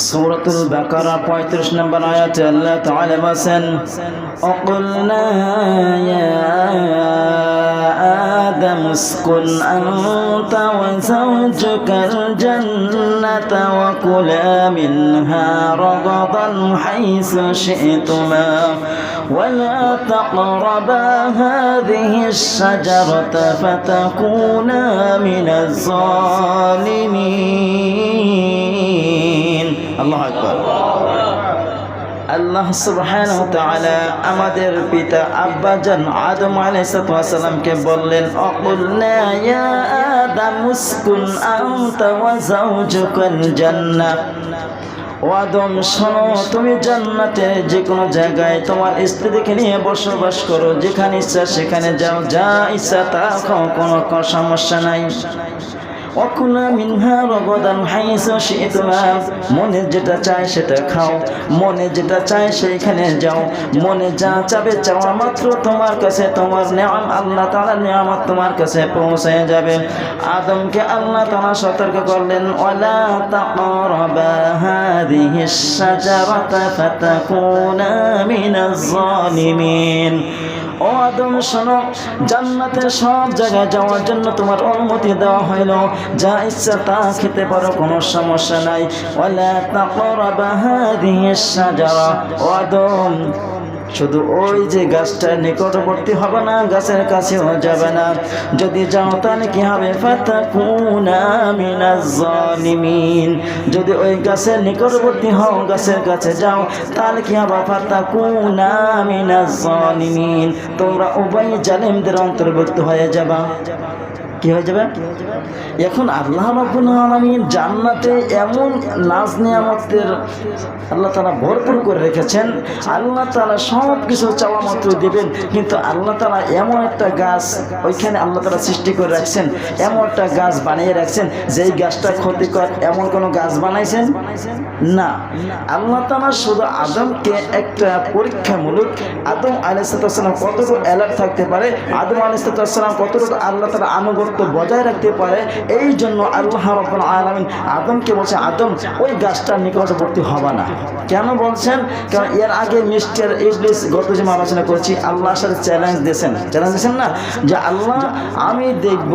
সূরাতুল বাকারা 35 নম্বর আয়াতে আল্লাহ তাআলা বলেন অকুলনা ইয়া আদম উসকুন আনতা ওয়া যাওজুকাল জান্নাতা ওয়া কুলা মিনহা রাগাদান হাইসু শি'তুমা ওয়া লা তাকরাবা হাযিহি আশ-শাজারাতা ফাতাকুনা মিনাজ জালিমিন। আল্লাহু আকবার। আল্লাহ সুবহানাহু ওয়া তাআলা আমাদের পিতা আব্বাজান আদম আলাইহিস সালামকে বললেন অকুলনা ইয়া আদম উসকুন আনতা ওয়া যাওজুকাল জান্নাহ। ও আদম শোনো, তুমি জান্নাতে যে কোনো জায়গায় তোমার স্ত্রীকে নিয়ে বসবাস করো, যেখানে ইচ্ছা সেখানে যাও, যা ইচ্ছা তা খাও, কোনো সমস্যা নাই। ওয়াকুলা মিনহা রাগাদান হাইসু শি'তুমা, মনে যেটা চায় সেটা খাও, মনে যেটা চায় সেইখানে যাও, মনে যা চাবে চাওয়া মাত্র তোমার কাছে তোমার নিয়াম আল্লাহ তাআলার নিয়ামত তোমার কাছে পৌঁছে যাবে। আদমকে আল্লাহ তাআলা সতর্ক করলেন ওয়ালা তাকরাবা হাযিহিশ শাজারাতা ফাতাকুনা মিনাজ জালিমিন। ও আদম শোনো, জান্নাতের সব জায়গায় যাওয়ার জন্য তোমার অনুমতি দেওয়া হইল, যা ইচ্ছা তা খেতে পারো, কোনো সমস্যা নাই। ওয়ালা তাকরাবা হাযিহিশ শাজারা। ও আদম শুধু ওই যে গাছটার নিকটবর্তী হবে না, গাছের কাছেও যাবে না। যদি যাও তাহলে কি হবে? ফাতাকুনা মিনাজ জালিমিন। যদি ওই গাছের নিকটবর্তী হও, গাছের কাছে যাও, তাহলে কি হবে? ফাতাকুনা মিনাজ জালিমিন। তোমরা উভয় জালিমদের অন্তর্ভুক্ত হয়ে যাবা। কি হয়ে যাবে? এখন আল্লাহ রাব্বুল আলামিন জান্নাতে এমন নাজ নিয়ামতের আল্লাহ তাআলা ভরপুর করে রেখেছেন। আল্লাহ তাআলা সব কিছু চাওয়া মাত্র দিবেন, কিন্তু আল্লাহ তাআলা এমন একটা গাছ ওইখানে আল্লাহ তাআলা সৃষ্টি করে রাখছেন, এমন একটা গাছ বানিয়ে রাখছেন যেই গাছটা ক্ষতিকর এমন কোনো গাছ বানাইছেন না। আল্লাহ তাআলা শুধু আদমকে একটা পরীক্ষামূলক, আদম আলাইহিস সালাম কতটুকু অ্যালার্ট থাকতে পারে, আদম আলাইহিস সালাম কতটুকু আল্লাহ তাআলা আনুগত্য বজায় রাখতে পারে, এই জন্য আল্লাহ রাব্বুল আলামিন আদমকে বলছে আদম ওই গাছটার নিকটবর্তী হবে না। কেন বলছেন? কারণ এর আগে মিস্টার ইবলিস গত যে আলোচনা করেছি আল্লাহর সাথে চ্যালেঞ্জ দিয়েছেন না যে আল্লাহ আমি দেখব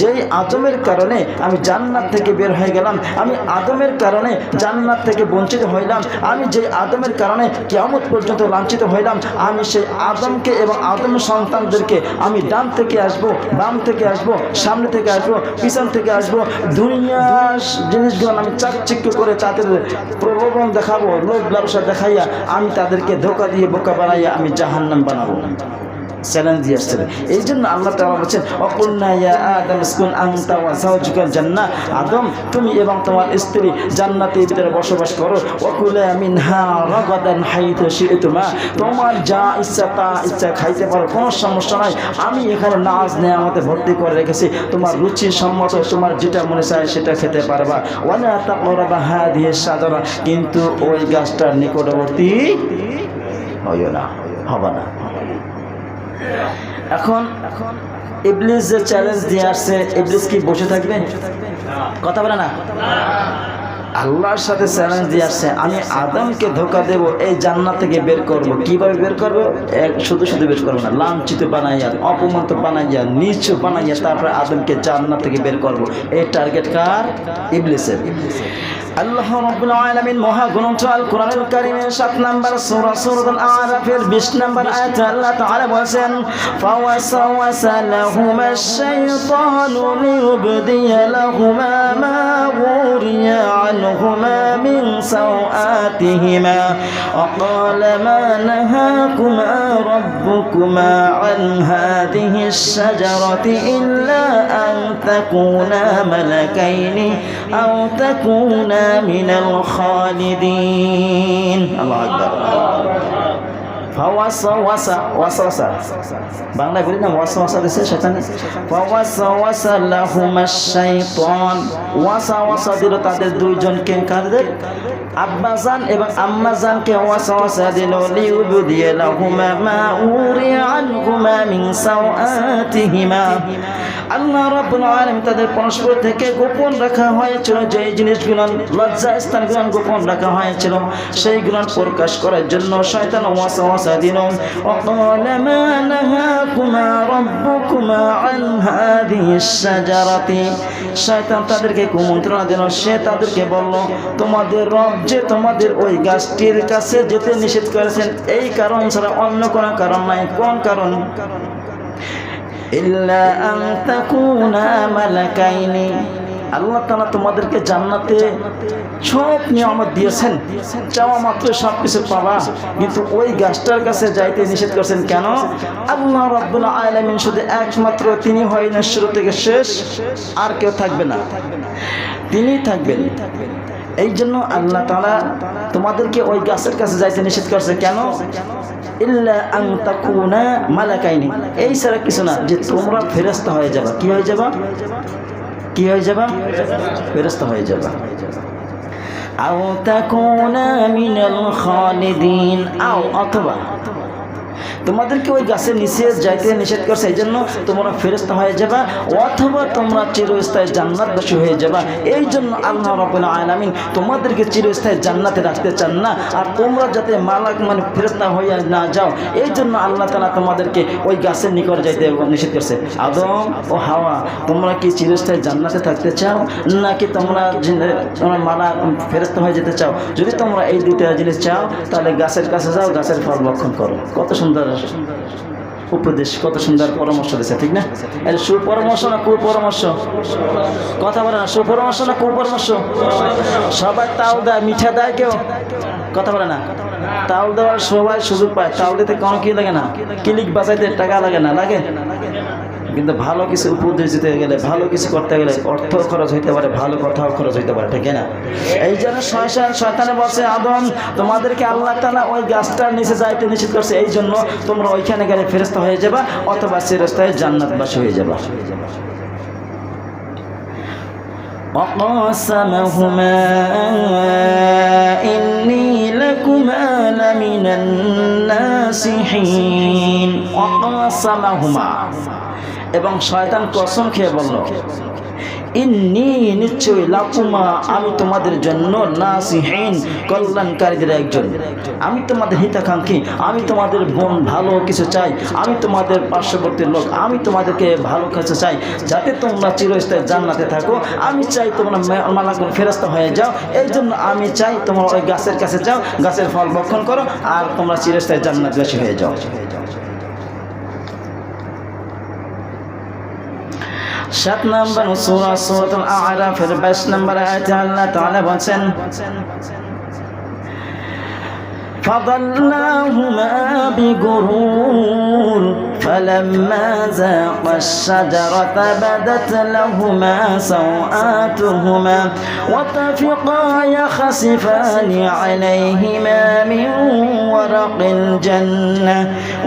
যেই আদমের কারণে আমি জান্নাত থেকে বের হয়ে গেলাম, আমি আদমের কারণে জান্নাত থেকে বঞ্চিত হইলাম, আমি যেই আদমের কারণে কিয়ামত পর্যন্ত লাঞ্ছিত হইলাম, আমি সেই আদমকে এবং আদমের সন্তানদেরকে আমি ডান থেকে আসবো, বাম থেকে আসবো, সামনে থেকে আসবো, পিছন থেকে আসবো, দুনিয়ার জিনিসগুলো আমি চাকচিক্য করে তাদের প্রলোভন দেখাবো, লোভ লালসা দেখাইয়া আমি তাদেরকে ধোঁকা দিয়ে বোকা বানাইয়া আমি জাহান্নাম বানাবো। চ্যালেঞ্জ দিয়ে আসছে। এই জন্য আল্লাহ তাআলা বলেছেন অকুলনা ইয়া আদম উসকুন আনতা ওয়া যাওজুকাল জান্নাহ, আদম তুমি এবং তোমার স্ত্রী জান্নাতের ভিতরে বসবাস করো, ওয়াকুলা মিনহা রাগাদান হাইতু শি'তুমা, তোমার যা ইচ্ছা তা ইচ্ছা খাইতে পারো, কোনো সমস্যা নাই। আমি এখানে নাজ নিয়ামতে ভর্তি করে রেখেছি, তোমার রুচি সম্মত তোমার যেটা মনে চায় সেটা খেতে পারবা। ওয়ালা তাকরাবা হাযিহিশ শাজারা, কিন্তু ওই গাছটার নিকটবর্তী হইও না, হবে না। এখন ইবলিস যে চ্যালেঞ্জ দিয়ে আসছে, ইবলিস কি বসে থাকবে? কথা বলে না। আল্লাহর সাথে চ্যালেঞ্জ দিয়ে আসছে আমি আদমকে ধোঁকা দেব, এই জান্নাত থেকে বের করব। কিভাবে বের করব? শুধু বের করবো না, লাঞ্ছিত বানাইয়া, অপমানিত বানাইয়া, নিচু বানাইয়া তারপরে আদমকে জান্নাত থেকে বের করব। এই টার্গেট কার? ইবলিসের। আল্লাহ রাব্বুল আলামিন মহাগ্রন্থ আল কোরআনুল কারীমের 7 নম্বর সূরা সূরাতুল আরাফের 20 নম্বর আয়াতে আল্লাহ তাআলা বলেন ফাওয়াসাওয়াসা লাহুমাশ শাইতানু লিয়ুবদিয়া লাহুমা মা গুরিয়া আনহুমা মিন সাওআতিহিমা ওয়া ক্বালা মা নাহাকুমা রাব্বুকুমা আন হাযিহিশ শাজারাতি ইল্লা আন তাকুনা মালাকাইনি আও তাকুনা মিনাল খালিদিন। আল্লাহু আকবার। ওয়াসওয়াসা বাংলায় বলি না, ওয়াসওয়াসা দিয়েছে শয়তান। ফাওয়াসওয়াসা লাহুমাশ শাইতান, ওয়াসওয়াসা দিল তাদের দুইজনকে, কাদের? আব্বাজান এবং আম্মাজানকে ওয়াসওয়াসা দিল। লিউবদিয়া লাহুমা মা উরিয়া আনহুমা মিন সাওআতিহিমা, আল্লাহ রাব্বুল আলামিন তাদের পরস্পর থেকে গোপন রাখা হয়েছিল যে জিনিসগুলো, লজ্জা স্থানগুলো গোপন রাখা হয়েছিল, সেইগুলো প্রকাশ করার জন্য শয়তান ওয়াসওয়াসা দিল। ওয়াকালা মা নাহাকুমা রাব্বুকুমা আন হাযিহিশ শাজারাতি, শয়তান তাদেরকে কুমন্ত্রণা দিল। সে তাদেরকে বলল, তোমাদের রব যে তোমাদের ওই গাছটির কাছে যেতে নিষেধ করেছেন, এই কারণ ছাড়া অন্য কোনো কারণ নাই। কোন কারণ? ইল্লা আন তাকুনা মালাকাইনি, আল্লাহ তাআলা তোমাদেরকে জান্নাতে সব নিয়ামত দিয়েছেন, চাওয়া মাত্র সব কিছু পাবা, কিন্তু ওই গাছটার কাছে যাইতে নিষেধ করছেন কেন? আল্লাহ রাব্বুল আলামিন শুধু একমাত্র তিনি হয় না, শুরু থেকে শেষ, আর কেউ থাকবে না, তিনি থাকবেন। এই জন্য আল্লাহ তাআলা তোমাদেরকে ওই গাছের কাছে যাইতে নিষেধ করছে কেন? ইল্লা আন তাকুনা মালাকাইনি, এই ছাড়া কিছু না, যে তোমরা ফেরেশতা হয়ে যাবা। কি হয়ে যাবা? কি হয়ে যাবা? ফেরেশতা হয়ে যাবা। আও তাকুনা মিনাল খালিদিন, আও অথবা তোমাদেরকে ওই গাছের নিচে যাইতে নিষেধ করছে এই জন্য তোমরা ফেরেশতা হয়ে যাবা, অথবা তোমরা চিরস্থায়ী জান্নাতবাসী হয়ে যাবা। এই জন্য আল্লাহ রাব্বুল আলামিন তোমাদেরকে চিরস্থায়ী জান্নাতে রাখতে চান না, আর তোমরা যাতে মালাক মানে ফেরেশতা হয়ে না যাও, এই জন্য আল্লাহ তাআলা তোমাদেরকে ওই গাছের নিকট যাইতে নিষেধ করছে। আদম ও হাওয়া, তোমরা কি চিরস্থায়ী জান্নাতে থাকতে চাও, নাকি তোমরা মালাক ফেরেশতা হয়ে যেতে চাও? যদি তোমরা এই দুইটা জিনিস চাও, তাহলে গাছের কাছে যাও, গাছের ফল ভক্ষণ করো। কত সুন্দর উপদেশ, কত সুন্দর পরামর্শ দিচ্ছে, ঠিক না? এর সুপরামর্শ না কুপরামর্শ? কথা বলে না, সুপরামর্শ না কুপরামর্শ? সবাই তাল দেয়, মিঠা দেয়, কেউ কথা বলে না। তাল দেওয়ার সবাই সুযোগ পায়, তাল দিতে কোনো কি লাগে না, ক্লিক বাজাইতে টাকা লাগে না, লাগে? কিন্তু ভালো কিছু উপদেশ দিতে গেলে, ভালো কিছু করতে গেলে অর্থ খরচ হইতে পারে, ভালো কথাও খরচ হইতে পারে, ঠিক না? এই জন্য শয়তানে বলছে, আদম তোমাদেরকে আল্লাহ তাআলা ওই গাছটার নিচে যাইতে নিষেধ করছে, এই জন্য তোমরা ওইখানে গেলে ফেরেশতা হয়ে যাবা, অথবা চিরস্থায়ী জান্নাতবাসী হয়ে যাবা। وقاسمهما إني لكما لمن الناصحين, وقاسمهما, এবং শয়তান কসম খেয়ে বলল, ইন্নী নিশ্চয়, লাকুমা আমি তোমাদের জন্য, নাসিহিন কল্যাণকারীদের একজন, আমি তোমাদের হিতাকাঙ্ক্ষী, আমি তোমাদের ভালো কিছু চাই, আমি তোমাদের পার্শ্ববর্তী লোক, আমি তোমাদেরকে ভালো কিছু চাই, যাতে তোমরা চিরস্থায়ী জান্নাতে থাকো। আমি চাই তোমরা মালাকুল ফেরেশতা হয়ে যাও, এই জন্য আমি চাই তোমরা ওই গাছের কাছে যাও, গাছের ফল ভক্ষণ করো, আর তোমরা চিরস্থায়ী জান্নাতবাসী হয়ে যাও। 7 নম্বর সূরাতুল আ'রাফের 22 নম্বর আয়াতে আল্লাহ তাআলা বলেন, فضلناهما بغرور فلما ذاقا الشجرة بدت لهما سوآتهما وطفقا يخصفان عليهما من ورق الجنة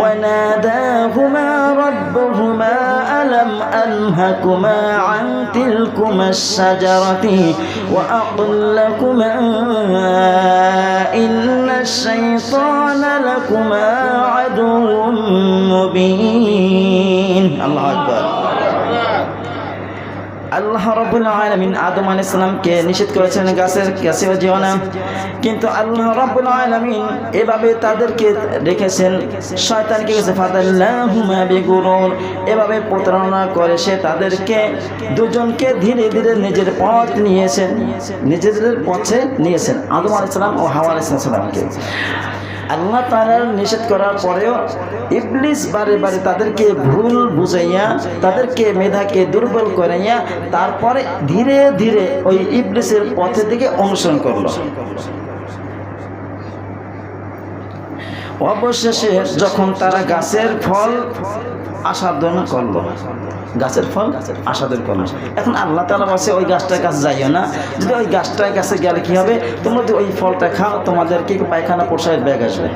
وناداهما ربهما ألم أنهكما عن تلكما الشجرة وأقل لكما إن الشيطان لكما عدو مبين। الله أكبر। আল্লাহ রাব্বুল আলামিন আদম আলাইহিস সালামকে নিষেধ করেছেন গাছের কাছেও যেও না, কিন্তু আল্লাহ রাব্বুল আলামিন এভাবে তাদেরকে রেখেছেন। শয়তানকে গেছে ফাদাল্লাহুমা বিগুরুর, এভাবে প্রতারণা করে সে তাদেরকে দুজনকে ধীরে ধীরে নিজের পথ নিয়েছেন, নিজেদের পথে নিয়েছেন, আদম আলাইহিস সালাম ও হাওয়া আলাইহিস সালামকে। আল্লাহ তাআলার নিষেধ করার পরেও ইবলিস বারে বারে তাদেরকে ভুল বুঝাইয়া, তাদেরকে মেধাকে দুর্বল করাইয়া, তারপরে ধীরে ধীরে ওই ইবলিসের পথে দিকে অনুসরণ করলো। অবশেষে যখন তারা গাছের ফল আস্বাদন করলো, গাছের ফল আস্বাদন করলো, এখন আল্লাহ তাআলা বলছে ওই গাছটার কাছে যাইও না, যদি ওই গাছটার কাছে গেলে কি হবে, তোমরা যদি ওই ফলটা খাও তোমাদের কি পায়খানা প্রসাবের ব্যাগ আসবে,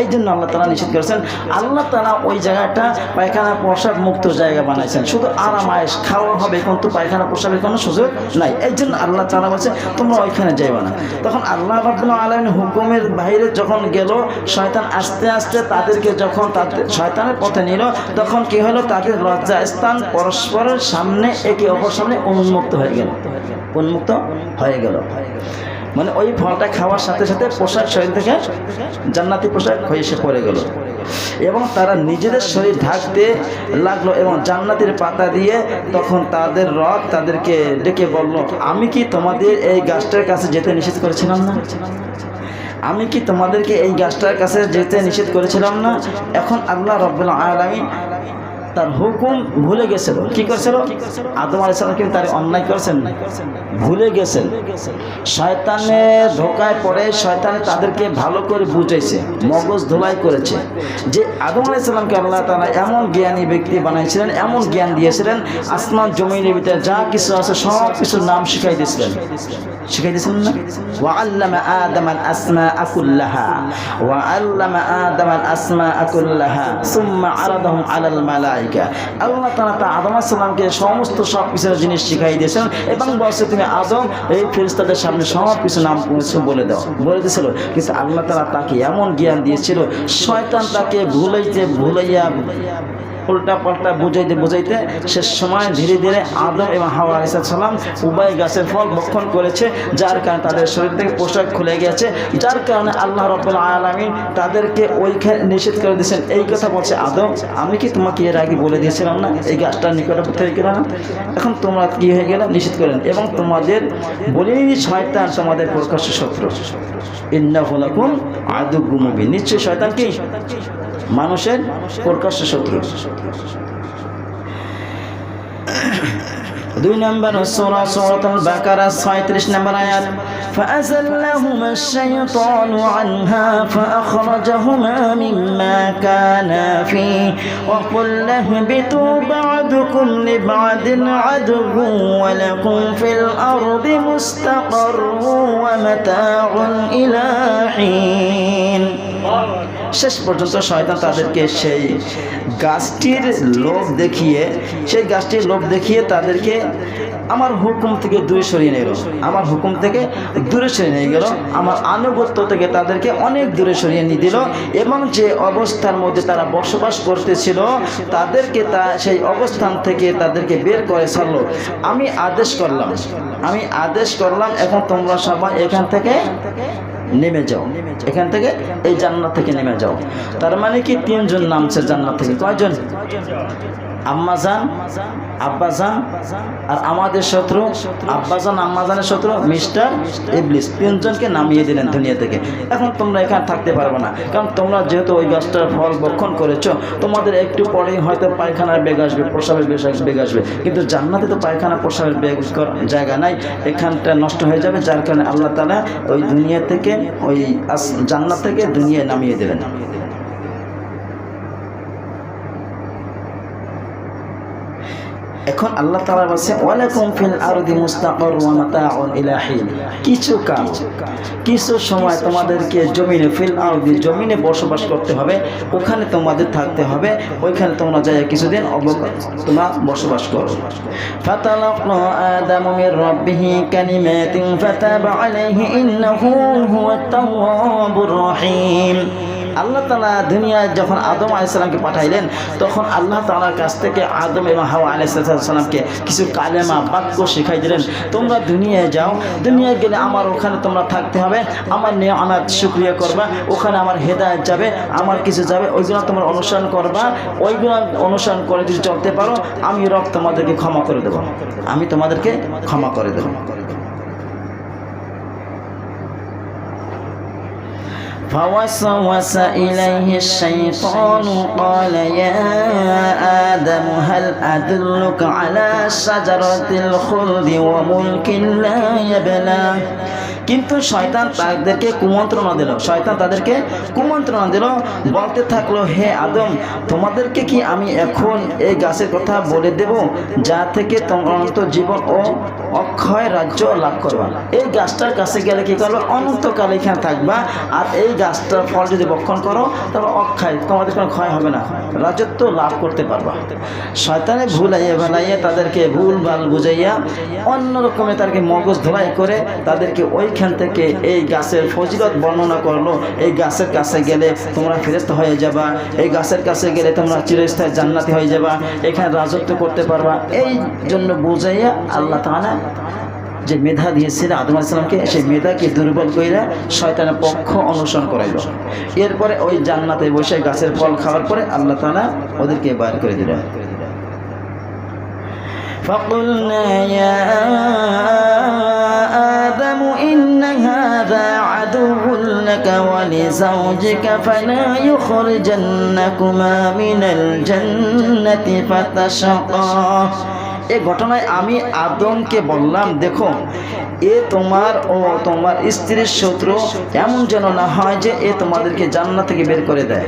এই জন্য আল্লাহ তাআলা নিষেধ করেছেন। আল্লাহ তাআলা ওই জায়গাটা পায়খানা প্রস্রাব মুক্ত জায়গা বানাইছেন, শুধু আরাম আয়েশ খাওয়া হবে, কিন্তু পায়খানা প্রস্রাবের কোনো সুযোগ নাই। এই জন্য আল্লাহ তাআলা বলছে তোমরা ওইখানে যাইবা না। তখন আল্লাহ রাব্বুল আলামিন হুকুমের বাইরে যখন গেল, শয়তান আস্তে আস্তে তাদেরকে যখন শয়তানের পথে নিল, তখন কি হলো, তাদের লজ্জা স্থান পরস্পরের সামনে একে অপর সামনে উন্মুক্ত হয়ে গেল, উন্মুক্ত হয়ে গেল। মানে ওই ফলটা খাওয়ার সাথে সাথে পোশাক শরীর থেকে জান্নাতি পোশাক হয়ে এসে পড়ে গেল, এবং তারা নিজেদের শরীর ঢাকতে লাগলো এবং জান্নাতের পাতা দিয়ে তখন তাদের রব তাদেরকে ডেকে বলল, আমি কি তোমাদের এই গাছটার কাছে যেতে নিষেধ করেছিলাম না? আমি কি তোমাদেরকে এই গাছটার কাছে যেতে নিষেধ করেছিলাম না? এখন আল্লাহ রাব্বুল আলামিন তার হুকুম ভুলে গেছিল। কি করেছিল? আদম আলাইহিস সালাম কিন্তু তার অন্যায় করেছেন না, ভুলে গেছেন। শয়তানের ধোকায় পড়ে শয়তান তাদেরকে ভালো করে বুঝাইছে, মগজ ধোলাই করেছে যে আদম আলাইহিস সালামকে আল্লাহ তাআলা এমন জ্ঞানী ব্যক্তি বানাইছিলেন, এমন জ্ঞান দিয়েছিলেন, আসমান জমিনের ভিতরে যা কিছু আছে সব কিছুর নাম শিখাই দিয়েছিলেন। শিখাই দিয়েছিলেন না? ওয়া আল্লামা আদম আল আসমাআ কুল্লাহা ওয়া আল্লামা আদম আল আসমাআ কুল্লাহা সুম্মা আরাদাহুম আলাল মালাইকা। আল্লাহ তাআলা আদম আলাইহিস সালামকে সমস্ত সব কিছু জিনিস শিখাই দিয়েছেন এবং বলছে তুমি আদম এই ফেরেশতাদের সামনে সব কিছু নাম বলে দাও, বলে দিয়েছিল। কিন্তু আল্লাহ তাআলা তাকে এমন জ্ঞান দিয়েছিল, শয়তান তাকে ভুলাইয়া উল্টা পাল্টা বুঝাইতে শেষ সময় ধীরে ধীরে আদম এবং হাওয়া আলাইহিস সালাম উভয় গাছের ফল ভক্ষণ করেছে, যার কারণে তাদের শরীর থেকে পোশাক খুলে গেছে, যার কারণে আল্লাহ রাব্বুল আলামিন তাদেরকে ওইখানে নিষেধ করে দিয়েছেন। এই কথা বলছে আদম, আমি কি তোমাকে এর আগে বলে দিয়েছিলাম না এই গাছটার নিকটবর্তী হয়ে গেল না? এখন তোমরা কি হয়ে গেল? নিষেধ করেন। এবং তোমাদের বলিনি শয়তান তোমাদের প্রকাশ্য শত্রু, ইন্নাহু লাকুম আদুউম মুবিন। নিশ্চয় শয়তান কি? মানুষের প্রকাশ্য শত্রু। 2 নম্বর সূরা সূরাতুল বাকারা 36 নম্বর আয়াত, فأزلهما الشيطان عنها فأخرجهما مما كانا فيه وقلنا اهبطوا بعضكم لبعض عدو ولكم في الأرض مستقر ومتاع إلى حين। শেষ পর্যন্ত শয়তান তাদেরকে সেই গাছটির লোভ দেখিয়ে তাদেরকে আমার হুকুম থেকে দূরে সরিয়ে নিয়ে গেল, আমার হুকুম থেকে দূরে সরিয়ে নিয়ে গেল, আমার আনুগত্য থেকে তাদেরকে অনেক দূরে সরিয়ে নিয়ে দিল, এবং যে অবস্থার মধ্যে তারা বসবাস করতেছিল তাদেরকে সেই অবস্থান থেকে তাদেরকে বের করে ছাড়লো। আমি আদেশ করলাম এখন তোমরা সবাই এখান থেকে নেমে যাও, এখান থেকে এই জান্নাত থেকে নেমে যাও। তার মানে কি 3 জন নামছে জান্নাত থেকে। কয়জন? আম্মাজান, আব্বাজান আর আমাদের শত্রু। আব্বাজান আম্মাজানের শত্রু মিস্টার ইবলিস, 3 জনকে নামিয়ে দিলেন দুনিয়া থেকে। এখন তোমরা এখানে থাকতে পারবে না, কারণ তোমরা যেহেতু ওই গাছটার ফল ভক্ষণ করেছো, তোমাদের একটু পরেই হয়তো পায়খানার বেগ আসবে, প্রস্রাবের বেগ আসবে, কিন্তু জান্নাতে তো পায়খানা প্রস্রাবের বেগ জায়গা নাই, এখানটা নষ্ট হয়ে যাবে। যার কারণে আল্লাহ তাআলা ওই দুনিয়া থেকে ওই জান্নাত থেকে দুনিয়ায় নামিয়ে দিলেন। এখন আল্লাহ তাআলা বলেছে ওয়ালাকুম ফিল আরদি মুস্তাকার ওয়া মাতাউন ইলা হিন। কিছু সময় তোমাদেরকে জমিনে ফিল আরদি জমিনে বসবাস করতে হবে, ওখানে তোমাদের থাকতে হবে, ওইখানে তোমরা যাই কিছুদিন তোমরা বসবাস করো। ফাতালাকা আদামু মির রাব্বিহি কালিমাতিন ফাতাবা আলাইহি ইন্নাহু হুয়াত তাওয়াবুর রহিম। আল্লাহ তাআলা দুনিয়ায় যখন আদম আলাইহিস সালামকে পাঠাইলেন, তখন আল্লাহ তাআলার কাছ থেকে আদম এবং হাওয়া আলাইহিস সালামকে কিছু কালেমা বাক্য শিখাই দিলেন। তোমরা দুনিয়ায় যাও, দুনিয়ায় গেলে আমার ওখানে তোমরা থাকতে হবে, আমার নিয়ামত শুকরিয়া করবা, ওখানে আমার হেদায়েত যাবে, আমার কিছু যাবে, ওইগুলো তোমরা অনুসরণ করবা। ওইগুলো অনুসরণ করে যদি চলতে পারো, আমি রব তোমাদেরকে ক্ষমা করে দেব, আমি তোমাদেরকে ক্ষমা করে দেব। فوسوس إليه الشيطان قال يا آدم هل أدلك على شجرة الخلد وملك لا يبلى কিন্তু শয়তান তাদেরকে কুমন্ত্রণা দিল, শয়তান তাদেরকে কুমন্ত্রণা দিল, বলতে থাকলো, হে আদম, তোমাদেরকে কি আমি এখন এই গাছের কথা বলে দেব যা থেকে তোমরা অনন্ত জীবন ও অক্ষয় রাজ্য লাভ করবা। এই গাছটার কাছে গেলে কি করবে, অনন্তকাল এখানে থাকবা, আর এই গাছটার ফল যদি ভক্ষণ করো তাহলে অক্ষয়, তোমাদের কোনো ক্ষয় হবে না, রাজত্ব লাভ করতে পারবা। শয়তানে ভুলাইয়া ভালাইয়া তাদেরকে ভুল ভাল বুঝাইয়া অন্য রকমে তাদেরকে মগজ ধোলাই করে তাদেরকে ওইখান থেকে এই গাছের ফজিলত বর্ণনা করলো। এই গাছের কাছে গেলে তোমরা ফেরেশতা হয়ে যাবা, এই গাছের কাছে গেলে তোমরা চিরস্থায়ী জান্নাতি হয়ে যাবা, এখানে রাজত্ব করতে পারবা। এই জন্য বুঝাইয়া আল্লাহ তাআলা যে মেধা দিয়েছিল আদম আলাইহিস সালামকে, সেই মেধাকে দুর্বল কইরা শয়তানের পক্ষ অনুসরণ করাইল। এরপরে ওই জান্নাতে বসে গাছের ফল খাওয়ার পরে আল্লাহ তাআলা ওদেরকে বাইর করে দিলেন। فقلنا يا آدم إن هذا عدو لك ولزوجك فلا يخرجنكما من الجنة فتشقى। এই ঘটনায় আমি আদমকে বললাম, দেখো এ তোমার ও তোমার স্ত্রীর শত্রু, এমন যেন না হয় যে এ তোমাদেরকে জান্নাত থেকে বের করে দেয়।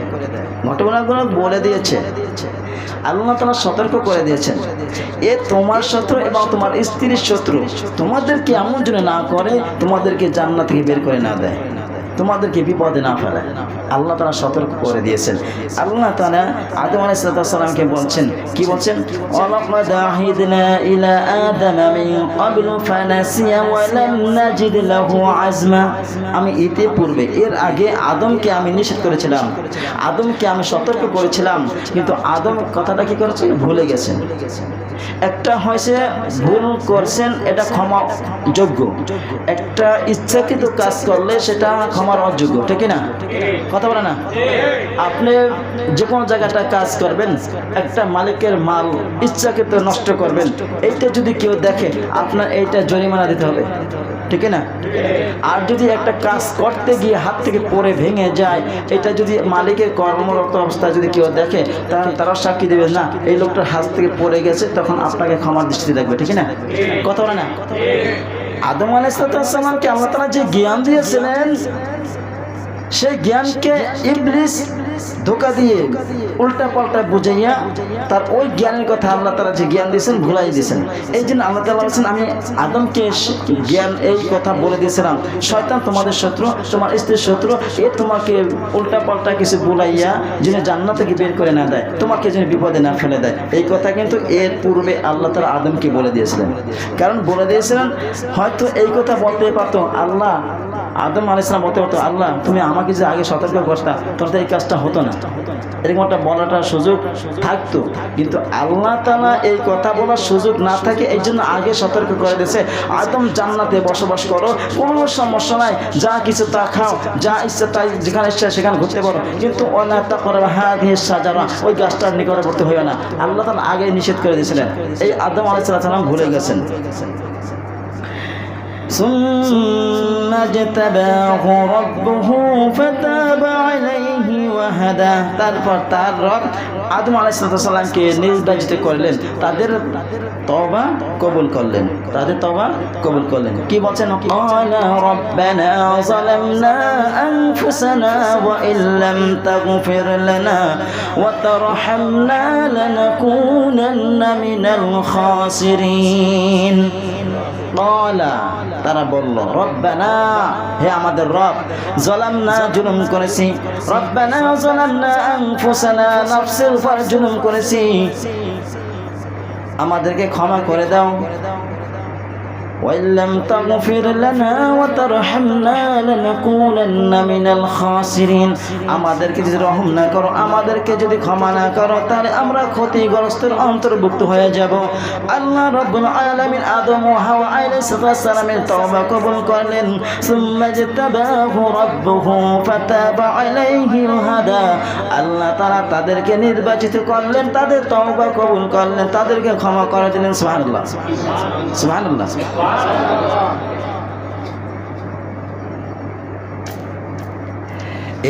ঘটনাগুলো বলে দিয়েছে আল্লাহ তাআলা, সতর্ক করে দিয়েছেন, এ তোমার শত্রু এবং তোমার স্ত্রীর শত্রু, তোমাদেরকে এমন যেন না করে তোমাদেরকে জান্নাত থেকে বের করে না দেয়, তোমাদেরকে বিপদে না ফেলায়। আল্লাহ তাআলা সতর্ক করে দিয়েছেন। আল্লাহ তাআলা আদম আলাইহিস সালামকে বলছেন, কি বলছেন, ওয়ালাকাদ আহিদনা ইলা আদামা মিন ক্বাবলু ফানাসিয়া ওয়া লাম নাজিদ লাহু আজমা। আমি ইতিপূর্বে এর আগে আদমকে আমি নিষেধ করেছিলাম, আদমকে আমি সতর্ক করেছিলাম, কিন্তু আদম কথাটা কি করেছে, ভুলে গেছেন। একটা হয়েছে ভুল করছেন, এটা ক্ষমা যোগ্য, একটা ইচ্ছাকৃত কাজ করলে সেটা ক্ষমার অযোগ্য, ঠিক না? কথা বলে না? আপনি যে কোনো জায়গাটা কাজ করবেন, একটা মালিকের মাল ইচ্ছাকৃত নষ্ট করবেন, এইটা যদি কেউ দেখে আপনার এইটা জরিমানা দিতে হবে, ঠিক না? আর যদি একটা কাজ করতে গিয়ে হাত থেকে পড়ে ভেঙে যায়, এটা যদি মালিকের কর্মরত অবস্থায় যদি কেউ দেখে, তাহলে তারা সাক্ষী দেবে, না এই লোকটার হাত থেকে পড়ে গেছে, তখন আপনাকে ক্ষমার দৃষ্টি দেখবে, ঠিক না? কথা বলে না? আদম আলাইহিস সালামকে আল্লাহ তাআলা যে জ্ঞান দিয়েছিলেন, সেই জ্ঞানকে ইবলিস ধোঁকা দিয়ে উল্টা পাল্টা বুঝাইয়া তার ওই জ্ঞানের কথা আল্লাহ তাআলা যে জ্ঞান দিয়েছেন ভুলাই দিয়েছেন। এই জন্য আল্লাহ তাআলা বলেছেন, আমি আদমকে জ্ঞান এই কথা বলে দিয়েছিলাম, শয়তান তোমাদের শত্রু, তোমার স্ত্রীর শত্রু, এ তোমাকে উল্টা পাল্টা কিছু বুলাইয়া যিনি জান্নাত থেকে বের করে না দেয়, তোমাকে যিনি বিপদে না ফেলে দেয়। এই কথা কিন্তু এর পূর্বে আল্লাহ তাআলা আদমকে বলে দিয়েছিলেন। কারণ বলে দিয়েছিলেন, হয়তো এই কথা বলতে পারতো আল্লাহ, আদম আলাইহিস সালাম বলতে পারতো, আল্লাহ তুমি আমাকে যে আগে সতর্ক করতা, তোর তো এই কাজটা হতো না, এরকম একটা বলাটার সুযোগ থাকতো। কিন্তু আল্লাহ তাআলা এই কথা বলার সুযোগ না থাকে, এই জন্য আগে সতর্ক করে দিয়েছে, আদম জান্নাতে বসবাস করো, কোনো সমস্যা নাই, যা কিছু তা খাও, যা ইচ্ছা তাই যেখানে ইচ্ছা সেখানে ঘুরতে পারো, কিন্তু ওয়ালা তাকরাবা হাযিহিস শাজারা, ওই গাছটার নিকটবর্তী হইও না। আল্লাহ তাআলা আগে নিষেধ করে দিয়েছিলেন। এই আদম আলাইহিস সালাম ভুলে গেছেন। ثم اجتباه ربه فتاب عليه وهدى। তারপর তার রব আদম আলাইহিস সালামকে নির্বাচিত করলেন, তাদের তওবা কবুল করলেন, তাদের তওবা কবুল করলেন। কি বলছেন, ক্বালা রাব্বানা যালামনা আনফুসানা ওয়া ইল্লাম তাগফির লানা ওয়া তারহামনা লানাকুনান্না মিনাল খাসিরিন। তারা বলল, রব্বানা, হে আমাদের রব, যালামনা, জুলুম করেছি, রব্বানা যালামনা আনফুসানা, নফসের উপর জুলুম করেছি, আমাদেরকে ক্ষমা করে দাও। ওয়াইল্লাম তাগফির লানা ওয়া তারহামনা লানাকুনান্না মিনাল খাসিরিন, আমাদেরকে যদি রহম না করো, আমাদেরকে যদি ক্ষমা না করো, তাহলে আমরা ক্ষতিগ্রস্তের অন্তর্ভুক্ত হয়ে যাব। আল্লাহ রাব্বুল আলামিন আদম ও হাওয়া আলাইহিস সালামের তওবা কবুল করলেন। সুম্মা জাতাবাহু রাব্বুহু ফাতাবা আলাইহি ওয়া হাদা, আল্লাহ তাআলা তাদেরকে নির্বাচিত করলেন, তাদের তওবা কবুল করলেন, তাদেরকে ক্ষমা করে দিলেন। সুবহানাল্লাহ, সুবহানাল্লাহ।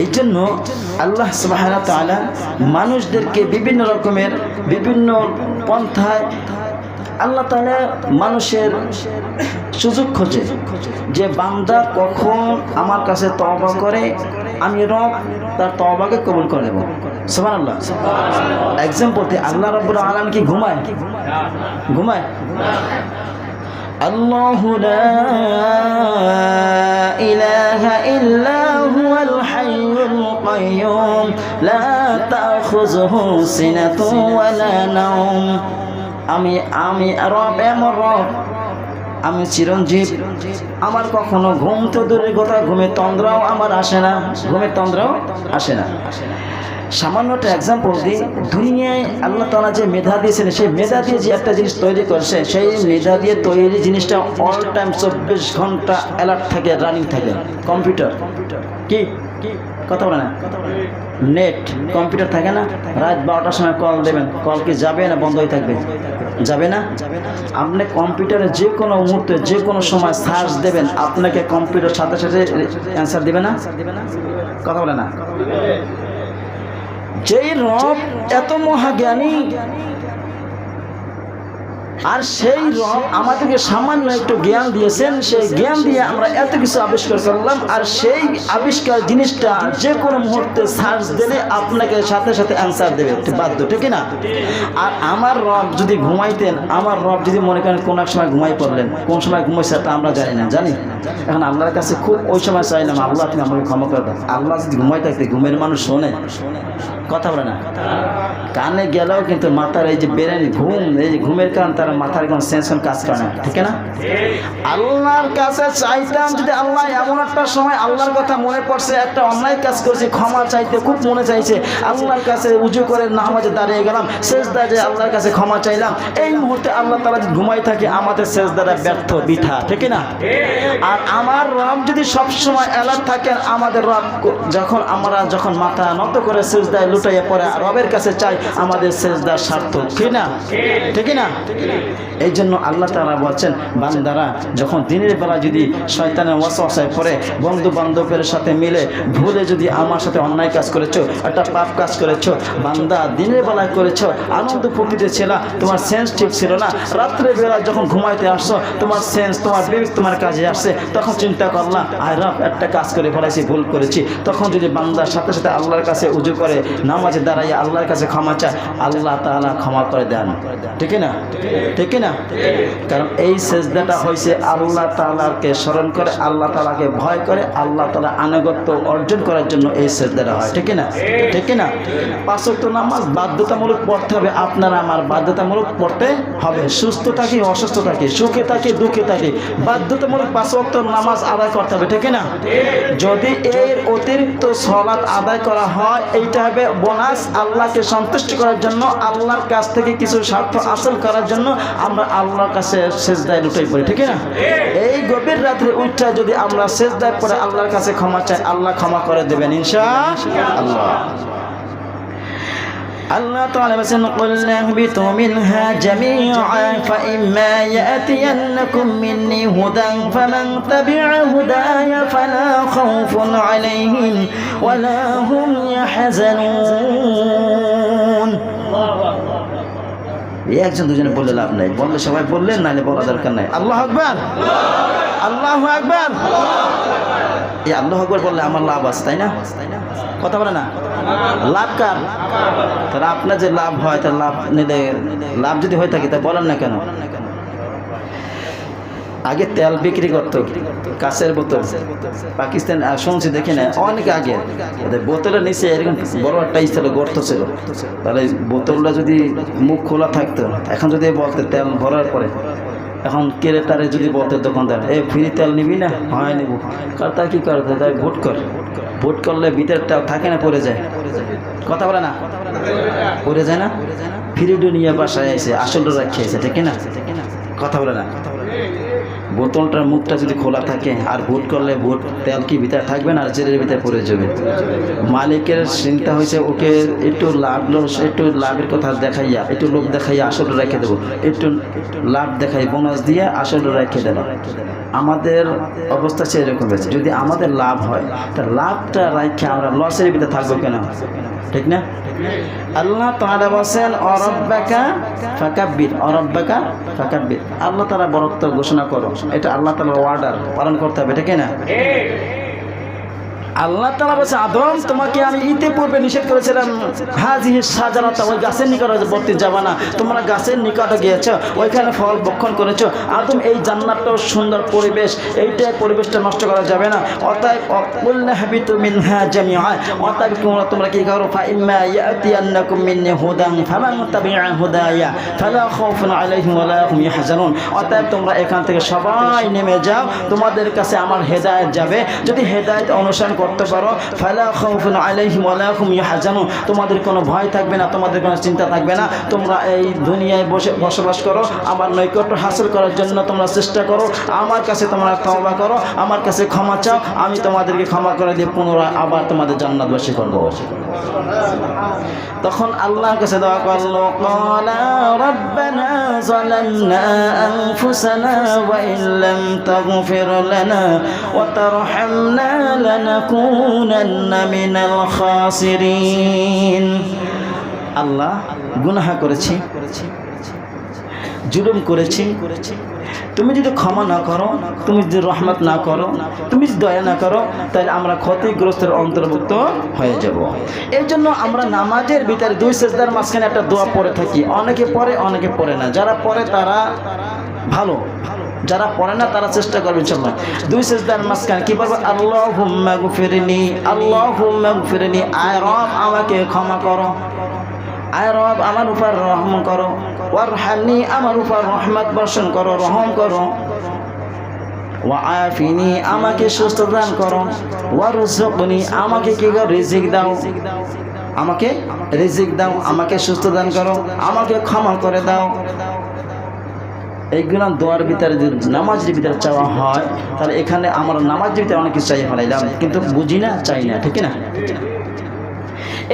এই জন্য আল্লাহ সুবহানাহু ওয়া তাআলা মানুষদেরকে বিভিন্ন রকমের বিভিন্ন পন্থায় আল্লাহ তাআলা মানুষের সুযোগ খোঁজে যে বান্দা কখন আমার কাছে তওবা করে আমি রব তার তওবাকে কবুল করে নেব। সুবহানাল্লাহ। এক্সাম্পল তে আল্লাহ রাব্বুল আলামিন কি ঘুমায়? ঘুমায়? আল্লাহু লা ইলাহা ইল্লা হুয়াল হাইয়ুল কাইয়্যুম লা তাখুযুহু সিনাতুন ওয়ালা নাওম। আমি রব, এমন রব, আমি চিরঞ্জীব, আমার কখনো ঘুম তো দূরের কথা ঘুমের তন্দ্রাও আমার আসে না, ঘুমের তন্দ্রাও আসে না। সামান্য একটা এক্সাম্পল দিই, দুনিয়ায় আল্লাহ তাআলা যে মেধা দিয়েছেন সেই মেধা দিয়ে যে একটা জিনিস তৈরি করছে, সেই মেধা দিয়ে তৈরি জিনিসটা অল টাইম 24 ঘন্টা অ্যালার্ট থাকে, রানিং থাকে। কম্পিউটার কি কথা বলে না, নেট কম্পিউটার থাকে না, রাত 12টার সময় কল দেবেন, কল কি যাবে না বন্ধ হয়ে থাকবে? যাবে না। আপনি কম্পিউটারে যে কোনো মুহূর্তে যে কোনো সময় সার্চ দেবেন, আপনাকে কম্পিউটার সাথে সাথে অ্যান্সার দেবে না? কথা বলে না। যেই রব এত মহাজ্ঞানী, আর সেই রব আমাদেরকে সামান্য একটু জ্ঞান দিয়েছেন, সেই জ্ঞান দিয়ে আমরা এত কিছু আবিষ্কার করলাম, আর সেই আবিষ্কার জিনিসটা যে কোনো মুহূর্তে সার্চ দিলে আপনাকে সাথে সাথে অ্যান্সার দেবে, বাধ্য, ঠিক না? আর আমার রব যদি ঘুমাইতেন, আমার রব যদি মনে করেন কোন এক সময় ঘুমাই পড়লেন, কোন সময় ঘুমাইছে তা আমরা জানি না, জানি? এখন আল্লাহর কাছে খুব ওই সময় চাইলাম, আল্লাহ তুমি আমাকে ক্ষমা করে দাও। আল্লাহ যদি ঘুমাই থাকতে, ঘুমের মানুষ শোনে? কথা বলে না। কানে গেলেও কিন্তু মাথার এই যে বেরেনি ঘুম, এই যে ঘুমের কারণ তার মাথার কোনো সেন্সন কাজ করে না, ঠিক না? আল্লাহর কাছে চাইতাম যদি আল্লাহ এমন একটা সময় আল্লাহর কথা মনে পড়ছে, একটা অন্যায় কাজ করছি, ক্ষমা চাইতে খুব মনে চাইছে, আল্লাহর কাছে উজু করে নামাজে দাঁড়িয়ে গেলাম, সেজদায় যে আল্লাহর কাছে ক্ষমা চাইলাম, এই মুহূর্তে আল্লাহ তাআলা যদি ঘুমাই থাকে, আমাদের সেজদাটা ব্যর্থ, বিঠা, ঠিক না? আর আমার রব যদি সবসময় অ্যালার্ট থাকেন, আমাদের রব যখন মাথা নত করে সেজদায় লুটাইয়া পড়ে রবের কাছে চাই, আমাদের সেজদার সার্থক, ঠিক না? ঠিক না? এই জন্য আল্লাহ তাআলা বলছেন, বান্দারা যখন দিনের বেলা যদি শয়তানের ওয়াসওয়াসায় পড়ে, বন্ধু বান্ধবের সাথে মিলে ভুলে যদি আমার সাথে অন্যায় কাজ করেছো, একটা পাপ কাজ করেছো, বান্দা দিনের বেলায় করেছো, আনন্দ ফুর্তিতে ছিল, তোমার সেন্স ঠিক ছিল না, রাত্রে বেলা যখন ঘুমাইতে আসছো, তোমার সেন্স, তোমার বিবেক তোমার কাজে আসছে, তখন চিন্তা করলাম আয় রব একটা কাজ করে ফেলাইছি, ভুল করেছি, তখন যদি বান্দার সাথে সাথে আল্লাহর কাছে উজু করে নামাজে দাঁড়াইয়া আল্লাহর কাছে ক্ষমা চায়, আল্লাহ তাআলা ক্ষমা করে দেন, ঠিক না? ঠিক না? কারণ এই সেজদাটা হয়েছে আল্লাহ তাআলাকে স্মরণ করে, আল্লাহ তাআলাকে ভয় করে, আল্লাহ তাআলা আনুগত্য অর্জন করার জন্য এই সেজদাটা হয়, ঠিক না? ঠিক না? 5 ওয়াক্ত নামাজ বাধ্যতামূলক পড়তে হবে, আপনারা আমার বাধ্যতামূলক পড়তে হবে, সুস্থ থাকি অসুস্থ থাকি, সুখে থাকি দুঃখে থাকি, বাধ্যতামূলক 5 ওয়াক্ত নামাজ আদায় করতে হবে, ঠিক না? যদি এর অতিরিক্ত সালাত আদায় করা হয়, এইটা হবে বোনাস, আল্লাহকে সন্তুষ্ট করার জন্য, আল্লাহর কাছ থেকে কিছু স্বার্থ হাসিল করার জন্য আমরা আল্লাহর কাছে সেজদায় লুটাই পড়ি, ঠিক না? এই গভীর রাত্রে উঠা যদি আমরা সেজদায় পড়ে আল্লাহর কাছে ক্ষমা চাই, আল্লাহ ক্ষমা করে দেবেন ইনশাআল্লাহ। আল্লাহ তাআলা বলেন, কুল নাহবিতু মিনহা জামিআ ফাইম্মা ইয়াতিয়ান্নাকুম মিন্নি হুদান ফামান তাবি'a হুদায়া ফালা খাউফুন আলাইহিম ওয়ালা হুম ইয়াহজানুন। একজন দুজনে বললে লাভ নাই, বললে সবাই বললেন, নাহলে বলা দরকার নাই। আল্লাহু আকবার, আল্লাহু আকবার। এই আল্লাহু আকবার বললে আমার লাভ আছে, তাই না? কথা বলে না? লাভ কার? তাহলে আপনার যে লাভ হয়, তার লাভ নিলে, লাভ যদি হয়ে থাকে তা বলেন না কেন? আগে তেল বিক্রি করতো, কাঁচের বোতল, পাকিস্তান শুনছি, দেখি না অনেক আগে, বোতলের নিচে এরকম বড় একটা ছিল, গর্ত ছিল, তাহলে বোতলটা যদি মুখ খোলা থাকতো, এখন যদি বলতে তেল ভরার পরে, এখন ক্রেতারে যদি বলতে দোকানদার, ফ্রি তেল নিবি না? হয় নেব। কার তা কী করে, তাই ভোট কর, ভোট করলে ভিতরটা থাকে না, পড়ে যায়। কথা বলে না? পড়ে যায় না? ফ্রিডো নিয়ে বাসায় এসে আসলটা রাখিয়েছে, ঠিক না? কথা বলে না? বোতলটার মুখটা যদি খোলা থাকে আর ভোট করলে ভোট তেল কি ভিতরে থাকবে না, আর জেলের ভিতরে পড়ে যাবে। মালিকের চিন্তা হয়েছে ওকে একটু লাভের কথা দেখাইয়া, একটু লোভ দেখাইয়া আসলটা রেখে দেবো, একটু লাভ দেখাই বোনাস দিয়ে আসলটা রেখে দেবো। আমাদের অবস্থা সেরকম হয়েছে। যদি আমাদের লাভ হয় তা লাভটা রাখে আমরা লসের ভিতরে থাকবো কেন? ঠিক না? আল্লাহ তাআলা বলেন অরব্বাকা ফাকাব্বির, অরব্বাকা ফাকাব্বির। আল্লাহ তাআলা বরত্ব ঘোষণা করো, এটা আল্লাহ তাআলার অর্ডার, পালন করতে হবে, ঠিক না? আল্লাহ তাআলা বলেছে আদম তোমাকে আমি ইতিপূর্বে নিষেধ করেছিলাম হাযিহি শাজারাতা, ওই গাছের নিকটবর্তী যাবা না, তোমরা গাছের নিকটে গিয়েছো, ওইখানে ফল ভক্ষণ করেছো। আদম এই জান্নাতটাও সুন্দর পরিবেশ, এইটাই পরিবেশটা নষ্ট করা যাবে না। অতএব কুলনা হাবিতু মিনহা জামিআ, অতএব তোমরা কি করো ফাইম্মা ইয়াতিয়ান্নাকুম মিন্নি হুদান ফামান তাবিআ হুদায়া ফালা খাউফুন আলাইহিম ওয়ালা হুম ইয়াহজানুন। অতএব তোমরা এখান থেকে সবাই নেমে যাও, তোমাদের কাছে আমার হেদায়েত যাবে। যদি হেদায়েত অনুসরণ করতে পারো ফালা খাউফুন আলাইহিম ওয়ালা হুম ইয়াহজানুন, তোমাদের কোনো ভয় থাকবে না, তোমাদের কোনো চিন্তা থাকবে না। তোমরা এই দুনিয়ায় বসবাস করো, আমার নৈকট্য হাসিল করার জন্য তোমরা চেষ্টা করো, আমার কাছে তোমরা তওবা করো, আমার কাছে ক্ষমা চাও, আমি তোমাদেরকে ক্ষমা করে দিয়ে পুনরায় আবার তোমাদের জান্নাতবাসী করব। তখন আল্লাহর কাছে দোয়া করলো ক্বালা রাব্বানা যালামনা আনফুসানা ওয়া ইল্লাম তাগফির লানা ওয়া তারহামনা লানাকুনান্না মিনাল খাসিরিন। আল্লাহ গুনাহ করেছি, জুলুম করেছি, তুমি যদি ক্ষমা না করো, তুমি যদি রহমত না করো, তুমি যদি দয়া না করো, তাহলে আমরা ক্ষতিগ্রস্তের অন্তর্ভুক্ত হয়ে যাব। এই জন্য আমরা নামাজের ভিতরে দুই সিজদার মাঝখানে একটা দোয়া পড়ে থাকি। অনেকে পড়ে, অনেকে পড়ে না। যারা পড়ে তারা ভালো, যারা পড়ে না তারা চেষ্টা করবে ইনশাআল্লাহ। দুই সিজদার মাঝখানে কি বলবো? আল্লাহুম্মা গফিরনি, আল্লাহুম্মা গফিরনি, আয় রব আমাকে ক্ষমা করো, আয় রব আমার উপর রহম করো, ওয়ারহামনি আমার উপর রহমত বর্ষণ করো, রহম করো, ওয়াআফিনি আমাকে সুস্থ দান করো, ওয়ারযুকনি আমাকে কি করো? রিজিক দাও, আমাকে রিজিক দাও, আমাকে সুস্থ দান করো, আমাকে ক্ষমা করে দাও। এইগুলো দোয়ার ভিতরে যদি নামাজের ভিতরে চাওয়া হয় তাহলে এখানে আমরা নামাজের ভিতরে অনেক কিছু চাই ফেলাইলাম, কিন্তু বুঝি না, চাই না, ঠিক না?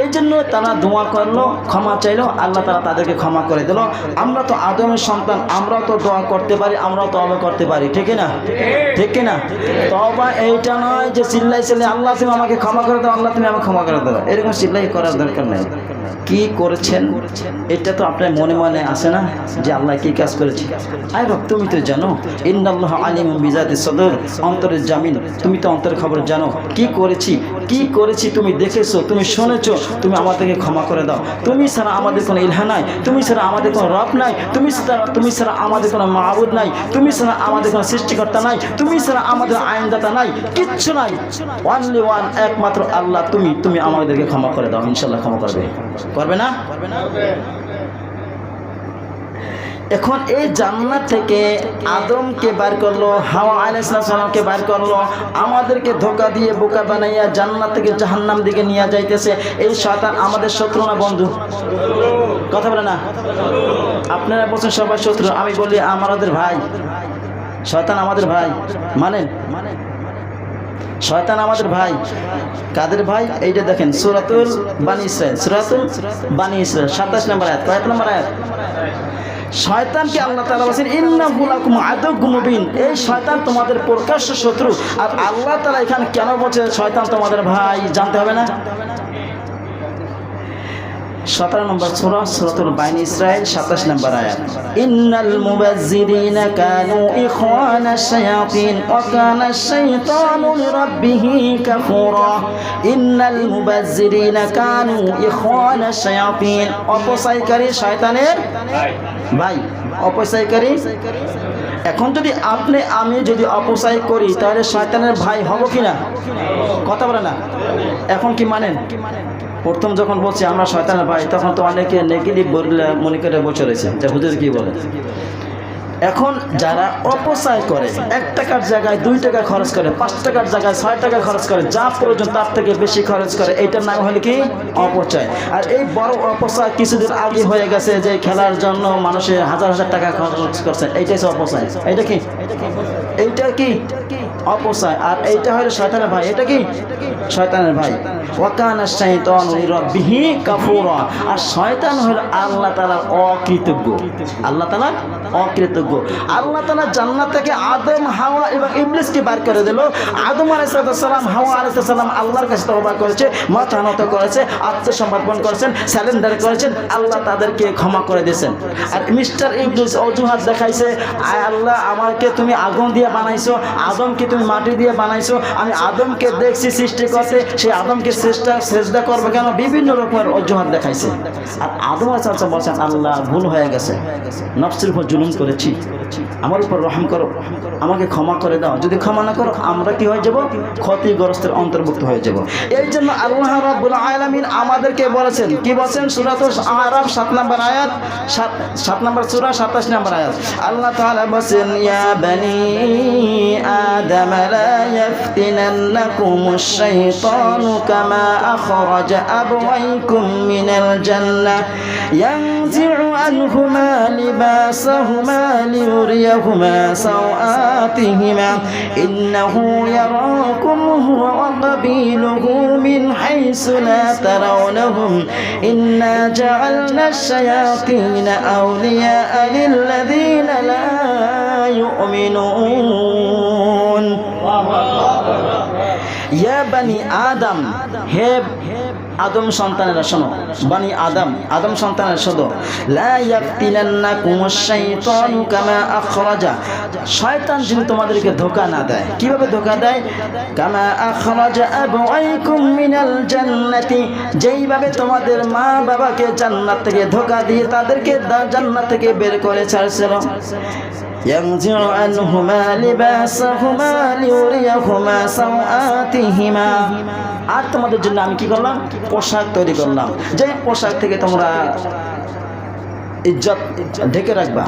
এই জন্য তারা দোয়া করলো, ক্ষমা চাইলো, আল্লাহ তাআলা তাদেরকে ক্ষমা করে দিল। আমরা তো আদমের সন্তান, আমরাও তো দোয়া করতে পারি, আমরাও তওবা করতে পারি, ঠিক না? ঠিক না? তওবা এইটা নয় যে চিল্লাই চিল্লাই আল্লাহ তুমি আমাকে ক্ষমা করে দাও, আল্লাহ তুমি আমাকে ক্ষমা করে দাও, এরকম চিল্লাই করার দরকার নেই। কি করেছেন এটা তো আপনার মনে মনে আসে না যে আল্লাহ কি কাজ করেছে? আয় রব তুমি তো জানো, ইন্নাল্লাহা আলিমুম বিজাতিস সদর, অন্তরের জামিন, তুমি তো অন্তরের খবর জানো। কি করেছি, কি করেছি তুমি দেখেছো, তুমি শুনেছো, তুমি আমাদেরকে ক্ষমা করে দাও। তুমি ছাড়া আমাদের কোনো ইলাহ নাই, তুমি ছাড়া আমাদের কোনো রব নাই, তুমি ছাড়া আমাদের কোনো মাবুদ নাই, তুমি ছাড়া আমাদের কোনো সৃষ্টিকর্তা নাই, তুমি ছাড়া আমাদের আইনদাতা নাই, কিচ্ছু নাই, অনলি ওয়ান, একমাত্র আল্লাহ। তুমি আমাদেরকে ক্ষমা করে দাও। ইনশাআল্লাহ ক্ষমা করবে, করবে না? এখন এই জান্নাত থেকে আদমকে বার করলো, হাওয়া আলাইহিস সালামকে বার করলো, আমাদেরকে ধোঁকা দিয়ে বোকা বানাইয়া জান্নাত থেকে জাহান্নাম দিকে নিয়ে যাইতেছে। এই শয়তান আমাদের শত্রু না বন্ধু? কথা বলে না? আপনারা বলছেন সবাই শত্রু, আমি বলি আমাদের ভাই। শয়তান আমাদের ভাই, মানেন? শয়তান আমাদের ভাই। কাদের ভাই? এইটা দেখেন সূরাতুল বানী ইসরাঈল, সূরাতুল বানী ইসরাঈল 27 নম্বর আয়াত। কয় নম্বর আয়াত? শয়তানকে আল্লাহ তাআলা বলেন ইন্নাহু লাকুম আদুউম মুবিন, এই শয়তান তোমাদের প্রকাশ্য শত্রু। আর আল্লাহ তাআলা এখানে কেন বলছে শয়তান তোমাদের ভাই, জানতে হবে না? 17 নম্বর সূরা, সূরাতুল বানী ইসরাঈল 27 নম্বর আয়াত। ইন্নাল মুবাজ্জিরিনা কানু ইখওয়ানাশ শায়াতিন ওয়া কানাশ শাইতানু লিরাব্বিহি কাফুরা। ইন্নাল মুবাজ্জিরিনা কানু ইখওয়ানাশ শায়াতিন, অপচয়কারী শয়তানের ভাই, অপচয়কারী। এখন যদি আপনি আমি যদি অপচয় করি তাহলে শয়তানের ভাই হব কিনা? কথা বলে না? এখন কি মানেন? প্রথম যখন বলছি আমরা শয়তানের ভাই, তখন তো অনেকে নেগেটিভ বললে মনে করে বসে রয়েছে যে হুজুর কি বলে। এখন যারা অপচয় করে, 1 টাকার জায়গায় 2 টাকা খরচ করে, 5 টাকার জায়গায় 6 টাকা খরচ করে, যা প্রয়োজন তার থেকে বেশি খরচ করে, এইটার নাম হলো কি? অপচয়। আর এই বড় অপচয় কিছুদিন আগে হয়ে গেছে যে খেলার জন্য মানুষের হাজার হাজার টাকা খরচ করছে, এইটাই অপচয়। এইটা কি? এইটা কি? অপচয়। আর এইটা হলো শয়তানের ভাই। এটা কি শয়তানের ভাই। ওয়াকানা শাইতানু লিরাব্বিহি কাফুরা। আর শয়তান হলো আল্লাহ তাআলার অকৃতজ্ঞ। আল্লাহ তাআলার অকৃতজ্ঞ। আল্লাহ তাআলা জান্নাত থেকে আদম, হাওয়া এবং ইবলিসকে বের করে দিল। আদম আলাইহিস সালাম, হাওয়া আলাইহিস সালাম আল্লাহর কাছে তওবা করেছে, মাথা নত করেছে, আত্মসমর্পণ করেছেন, স্যালেন্ডার করেছেন, আল্লাহ তাদেরকে ক্ষমা করে দিয়েছেন। আর মিস্টার ইবলিস অজুহাত দেখাইছে, আয় আল্লাহ আমাকে তুমি আগুন দিয়ে বানাইছো, আদমকে তুমি মাটি দিয়ে বানাইছো, আমি আদমকে দেখছি সৃষ্টি করতে, সেই আদমকে সেজদা করবে কেন? বিভিন্ন রকমের অজুহাত দেখাইছে। আর আদম আলাইহিস সালাম বলছেন, আল্লাহ ভুল হয়ে গেছে, নফসের উপর জুলুম করেছি, আমার উপর রহম করো, আমাকে ক্ষমা করে দাও। যদি ক্ষমা না করো আমরা কি হয়ে যাব? ক্ষতিগ্রস্তের অন্তর্ভুক্ত হয়ে যাব। এই জন্য আল্লাহ রাব্বুল আলামিন আমাদেরকে বলেছেন, কি বলেন? সূরাতুল আরাফ 7 নম্বর আয়াত, 7 নম্বর সূরা 27 নম্বর আয়াত। আল্লাহ তাআলা বলেন, ইয়া বানি আদম লা ইয়াফতিনান্নাকুমুশ শাইতানু কামা আখরাজা আবওয়াইকুম মিনাল জান্নাহ ইয়ানজি'ু আনহুমা লিবাসাহুমা লিয়ুরিয়াহুমা সাওআতিহিমা ইন্নাহু ইয়ারাকুম হুয়া ওয়া কাবিলুহু মিন হাইসু লা তারাওনাহুম ইন্না জা'আলনা আশ-শায়াতিনা আওলিয়া'a লিল্লাযীনা লা ইউমিনুন। ইয়া বানি আদম, হে আদম সন্তানেরা শোনো, বানি আদম, আদম সন্তানেরা শোনো, লা ইয়াফতিনান্নাকুমুশ শাইতানু কামা আখরাজা, শয়তান যেন তোমাদেরকে ধোঁকা না দেয়। কিভাবে ধোঁকা দেয়? কামা আখরাজা আবওয়াইকুম মিনাল জান্নাতি, যেইভাবে তোমাদের মা বাবাকে জান্নাত থেকে ধোঁকা দিয়ে তাদেরকে জান্নাত থেকে বের করে ছাড়ছিল। ইয়ানজি'ু আনহুমা লিবাসাহুমা লিয়ুরিয়াহুমা সাওআতিহিমা, আর তোমাদের জন্য আমি কি করলাম? পোশাক তৈরি করলাম, যে পোশাক থেকে তোমরা ইজ্জত ঢেকে রাখবা,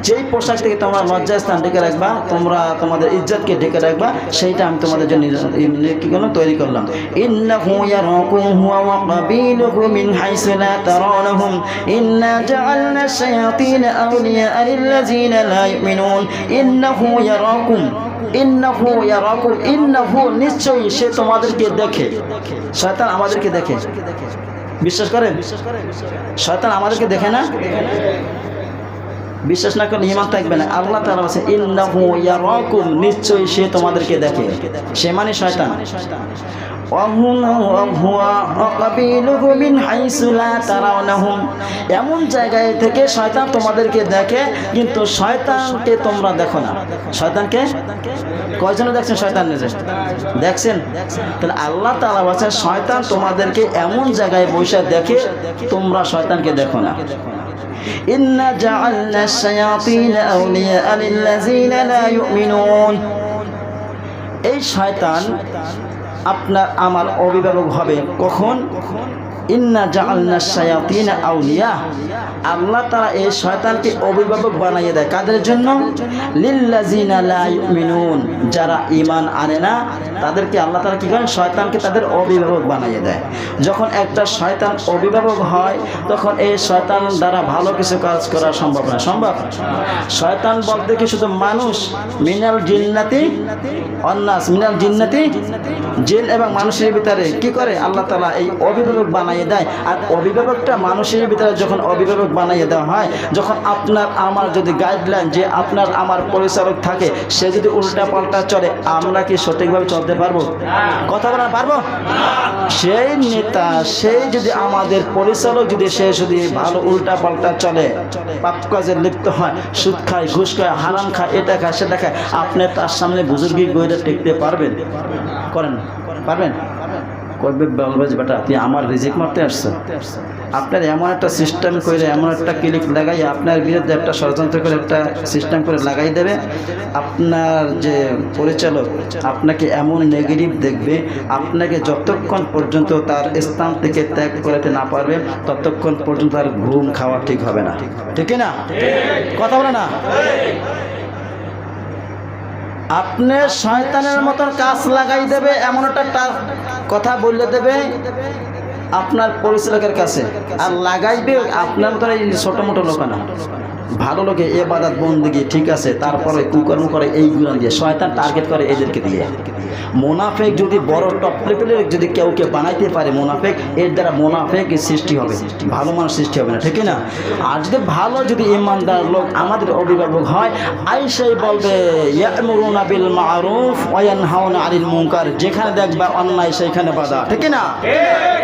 যেই পোশাক থেকে তোমরা লজ্জাস্থান ঢেকে রাখবা, তোমরা তোমাদের ইজ্জতকে ঢেকে রাখবা, সেইটা আমি তোমাদের জন্য কি করলাম? তৈরি করলাম। ইন্নাহু ইয়ারাকুম হুয়া ওয়া কাবিলুহু মিন হাইসু লা তারাওনাহুম ইন্না জাআলনা আশ-শায়াতিনা আওলিয়া'a লিল্লাযীনা লা ইউমিনুন ইন্নাহু ইয়ারাকুম, ইন্নাহু ইয়ারাকুম, ইন্নাহু নিশ্চয়ই সে তোমাদেরকে দেখে। শয়তান আমাদেরকে দেখে, বিশ্বাস করেন? শয়তান আমাদেরকে দেখে না? বিশ্বাস না করলে ঈমান থাকবে না। আল্লাহ তাআলা বলেন, ইন্নাহু ইয়ারাকুম, নিশ্চয়ই সে তোমাদেরকে দেখে। সে মানে শয়তান। এমন জায়গায় থেকে শয়তান তোমাদেরকে দেখে, কিন্তু শয়তানকে তোমরা দেখো না। শয়তানকে কয়জন দেখছেন? শয়তান দেখছেন? তাহলে আল্লাহ তাআলা বলেন শয়তান তোমাদেরকে এমন জায়গায় বসে দেখে, তোমরা শয়তানকে দেখো না। ইন্না জাআলনা আশ-শায়াতিনা আওলিয়া'a লিল্লাযীনা লা ইউমিনুন, এই শয়তান আপনার আমার অভিভাবক হবে কখন? ইন্না জাআলনা আশ-শায়াতিনা আওলিয়া, আল্লাহ তাআলা এই শয়তানকে অভিভাবক বানিয়ে দেয়। কাদের জন্য? লিল্লাযীনা লা ইউমিনুন, যারা ঈমান আনে না তাদেরকে আল্লাহ তাআলা কি করেন? শয়তানকে তাদের অভিভাবক বানিয়ে দেয়। যখন একটা শয়তান অভিভাবক হয়, তখন এই শয়তান দ্বারা ভালো কিছু কাজ করা সম্ভব না। সম্ভব? শয়তান বলতে কি শুধু মানুষ? মিনাল জিন্নাতি ওয়ান্নাস, মিনাল জিন্নাতি, জিন এবং মানুষের ভিতরে কি করে? আল্লাহ তাআলা এই অভিভাবক বানিয়ে দেয়। আর অভিভাবকটা মানুষের ভিতরে যখন অভিভাবক বানিয়ে দেওয়া হয়, যখন আপনার আমার যদি গাইডলাইন, যে আপনার আমার পরিচালক থাকে, সে যদি উল্টা পাল্টা চলে, আমরা কি সঠিকভাবে চলতে পারবো? কথা বলা পারবো? সেই নেতা, সেই যদি আমাদের পরিচালক যদি সে যদি ভালো উল্টা পাল্টা চলে, পাপ কাজে লিপ্ত হয়, সুদ খায়, ঘুষ খায়, হারাম খায়, এটা খায়, সেটা খায়, আপনি তার সামনে বুজুর্গি গইরা টিকতে পারবেন? করেন? পারবেন? করবে বলবে যে বেটা তুই আমার রিজিক মারতে আসছো। আপনার এমন একটা সিস্টেম করে, এমন একটা ক্লিক লাগাই, আপনার বিরুদ্ধে একটা ষড়যন্ত্র করে একটা সিস্টেম করে লাগাই দেবে। আপনার যে পরিচালক আপনাকে এমন নেগেটিভ দেখবে, আপনাকে যতক্ষণ পর্যন্ত তার স্থান থেকে ত্যাগ করাতে না পারবে, ততক্ষণ পর্যন্ত তার ঘুম খাওয়া ঠিক হবে না। ঠিক না? কথা বলে না? আপনি শয়তানের মতন কাজ লাগাই দেবে, এমন একটা কথা বললে দেবে আপনার পরিচালকের কাছে, আর লাগাইবে আপনার মতন এই ছোট মোটো লোক না। ভালো লোকে ইবাদত বন্দেগী ঠিক আছে, তারপরে কুকর্ম করে এইগুলো দিয়ে শয়তান টার্গেট করে এদেরকে দিয়ে। মুনাফিক যদি বড় টপ লেভেলের যদি কেউকে বানাইতে পারে মুনাফিক, এর দ্বারা মুনাফিক সৃষ্টি হবে, ভালো মানুষ সৃষ্টি হবে না, ঠিক না? আর যদি ভালো যদি ইমানদার লোক আমাদের অভিভাবক হয়, আইসাই বলবে ইয়ামুরুনা বিল মারুফ ওয়া ইয়ানহাউনা আনিল মুনকার, যেখানে দেখবা অন্যায় সেইখানে বাধা, ঠিক না?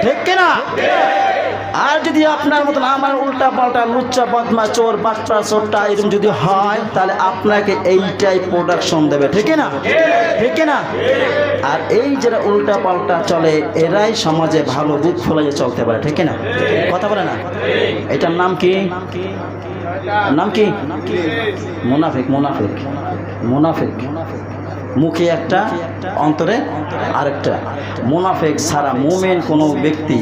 ঠিক কিনা? আর যদি আপনার মতন আমার উল্টা পাল্টা লুচ্চা বদমা চোর বাচ্চা চোরটা এরকম যদি হয়, তাহলে আপনাকে এইটাই প্রোডাকশন দেবে, ঠিক না? ঠিক না? আর এই যারা উল্টা পাল্টা চলে এরাই সমাজে ভালো বুক ফোলাইয়ে চলতে পারে, ঠিক না? কথা বলে না? এটার নাম কি? নাম কি? মুনাফিক। মুনাফিক মুনাফিক মুখে একটা অন্তরে আরেকটা। মুনাফিক ছাড়া মুমিন কোনো ব্যক্তি।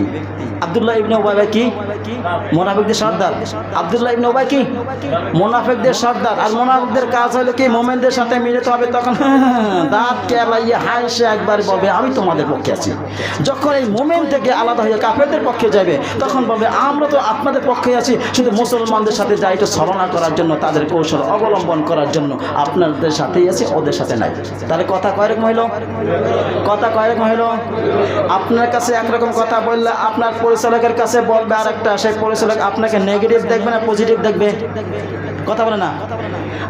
আব্দুল্লাহ ইবনে উবাই কি মুনাফিকদের সর্দার? আব্দুল্লাহ ইবনে উবাই কি মুনাফিকদের সর্দার। আর মুনাফিকদের কাজ হলো কি মুমিনদের সাথে মিলিত হবে, তখন দাঁত কেলাইয়ে হাসে একবার বলবে আমি তোমাদের পক্ষে আছি। যখন এই মুমিন থেকে আলাদা হয়ে কাফেরদের পক্ষে যাবে, তখন বলবে আমরা তো আপনাদের পক্ষে আছি, শুধু মুসলমানদের সাথে যাই একটু ছলনা করার জন্য, তাদের কৌশল অবলম্বন করার জন্য আপনাদের সাথেই আছি, ওদের সাথে নাই। তাহলে কথা কয় রকম হইল? কথা কয় রকম হইল? আপনার কাছে একরকম কথা বললে আপনার পরিচালকের কাছে বলবে আরেকটা, সেই পরিচালক আপনাকে নেগেটিভ দেখবে না পজিটিভ দেখবে? কথা বলে না?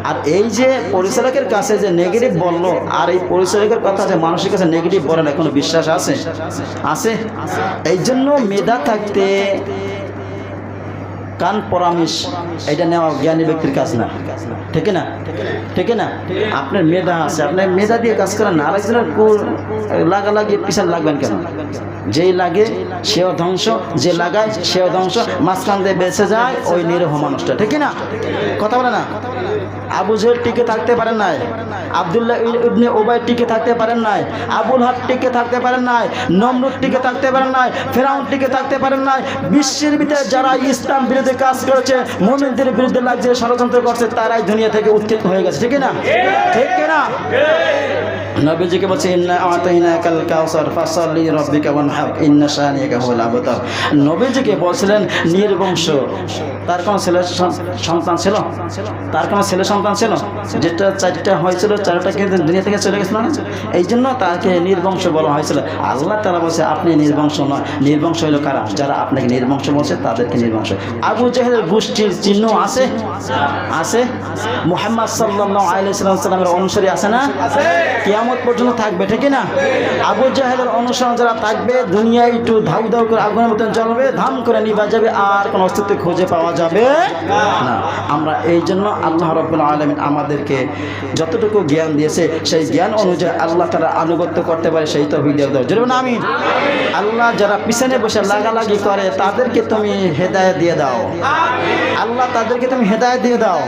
আর এই যে পরিচালকের কাছে যে নেগেটিভ বললো, আর এই পরিচালকের কথা যে মানুষের কাছে নেগেটিভ বলে না, কোনো বিশ্বাস আছে? আছে। এই জন্য মেধা থাকতে কান পরামর্শ এটা নেওয়া জ্ঞানী ব্যক্তির কাজ না, ঠিক না? ঠিক না? আপনার মেধা আছে, আপনার মেধা দিয়ে কাজ করেন না। আরেকজনের লাগালাগি পিছনে লাগবেন কেন? যেই লাগে সেও ধ্বংস, যে লাগায় সেও ধ্বংস, মাঝখান দিয়ে বেঁচে যায় ওই নিরীহ মানুষটা, ঠিক না? কথা বলে না? আবু জেহেল টিকে থাকতে পারেন নাই, আব্দুল্লাহ ইবনে উবাই টিকে থাকতে পারেন নাই, আবুল হাব টিকে থাকতে পারেন নাই, নমরুদ টিকে থাকতে পারেন নাই, ফেরাউন টিকে থাকতে পারেন নাই। বিশ্বের ভিতরে যারা ইসলাম বিরোধী কাজ করেছে, মুমিনদের বিরুদ্ধে লাগছে, ষড়যন্ত্র করছে, তারাই দুনিয়া থেকে উত্থিত হয়ে গেছে, ঠিক না? ঠিক না? নবীজিকে বলছে ইন্না আতাইনাকাল কাউসার ফাসাল্লি রাব্বিকা ওয়ানহার ইন্না শানিয়াকা হুয়াল আবতার। নবীজিকে বলছিলেন নির্বংশ, তার কোনো ছেলে সন্তান ছিল? তার কোনো ছেলে সন্তান ছিল? যেটা চারটা হয়েছিল, চারটা কিন্তু দুনিয়া থেকে চলে গেছিল না, এই জন্য তাকে নির্বংশ বলা হয়েছিল। আল্লাহ তাআলা বলছে আপনি নির্বংশ নয়। নির্বংশ হইল কারা? যারা আপনাকে নির্বংশ বলছে তাদেরকে নির্বংশ। আবু জেহেলের গোষ্ঠীর চিহ্ন আছে? আছে। মুহাম্মদ সাল্লাল্লাহু আলাইহি ওয়াসাল্লামের অনুসারী আছে না? কিয়ামত পর্যন্ত থাকবে, ঠিক না? আবু জাহেলের অনুসরণ যারা থাকবে, দুনিয়ায় একটু ধাউ ধাউ করে আগুনের মতন জ্বলবে, ধাম করে নিভা যাবে, আর কোনো অস্তিত্ব খুঁজে পাওয়া যাবে না। আমরা এই জন্য আল্লাহ রাব্বুল আলামিন আমাদেরকে যতটুকু জ্ঞান দিয়েছে, সেই জ্ঞান অনুযায়ী আল্লাহ তাআলা আনুগত্য করতে পারে, সেই তৌফিক দাও। জোরে আমিন। আল্লাহ যারা পিছনে বসে লাগালাগি করে তাদেরকে তুমি হেদায়েত দিয়ে দাও। আল্লাহ তাদেরকে তুমি হেদায়েত দিয়ে দাও।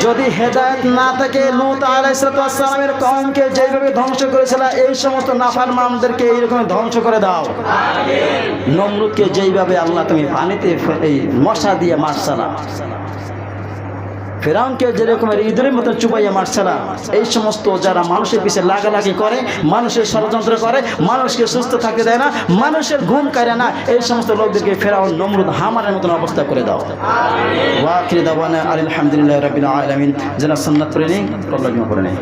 যদি হেদায়েত না থাকে, লূত আলাইহিস সালামের কওমকে যেভাবে ধ্বংস করেছিল, এই সমস্ত নাফরমানদেরকে এইরকম ধ্বংস করে দাও। নমরুদকে যেইভাবে আল্লাহ তুমি পানিতে এই মশা দিয়ে মারছালা, ফেরাউনকে যেরকমের ইঁদুরের মতো চুপাইয়া মারছালা, এই সমস্ত যারা মানুষের পিছে লাগালাগি করে, মানুষের ষড়যন্ত্র করে, মানুষকে সুস্থ থাকতে দেয় না, মানুষের ঘুম কাড়ে না, এই সমস্ত লোকদেরকে ফেরাউন নমরুদ হামানের মতন অবস্থা করে দাও। ওয়া আখিরু দাওয়ানা আলহামদুলিল্লাহি রাব্বিল আলামিন। যারা সুন্নাত পড়ে নেই, কল্যাণ করে নেই।